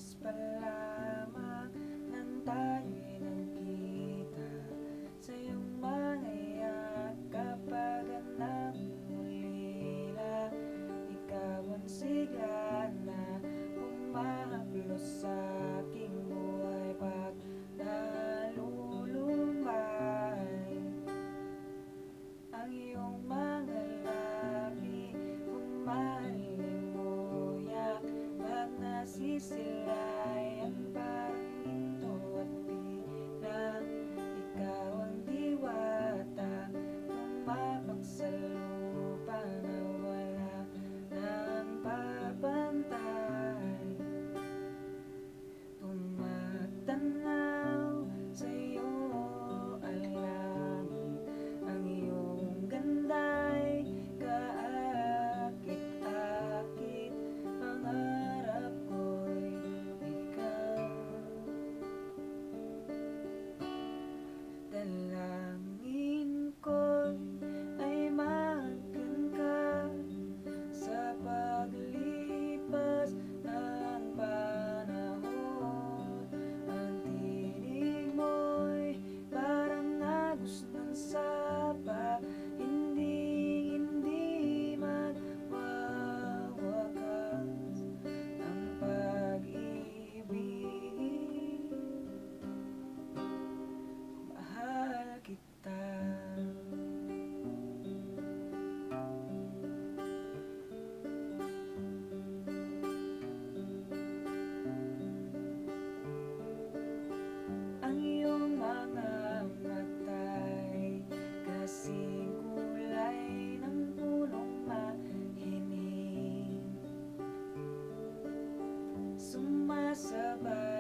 oras pa lamang nang tayo'y nagkita sa iyong mga yakap, paghanap ulila. Ikaw ang sigla na humahaplos sa aking buhay pag nalulumbay. Ang iyong mga labi kung malimuyak, pag nasisilayan parang ginto at bilang. Ikaw ang diwata, tumapak sa lupa na wala nang babantay. Tumatanaw sa iyo ang langit, ang iyong ganda'y kaakit-akit. Pangarap ko'y ikaw, dalangin ko ay mahagkan ka sa paglipas ng panahon. Ang tinig mo'y parang agos ng sapa, hindi magwawakas ang pag-ibig. Mahal kita. Ang iyong mga mata'y kasing kulay ng punong mahining, sumasabay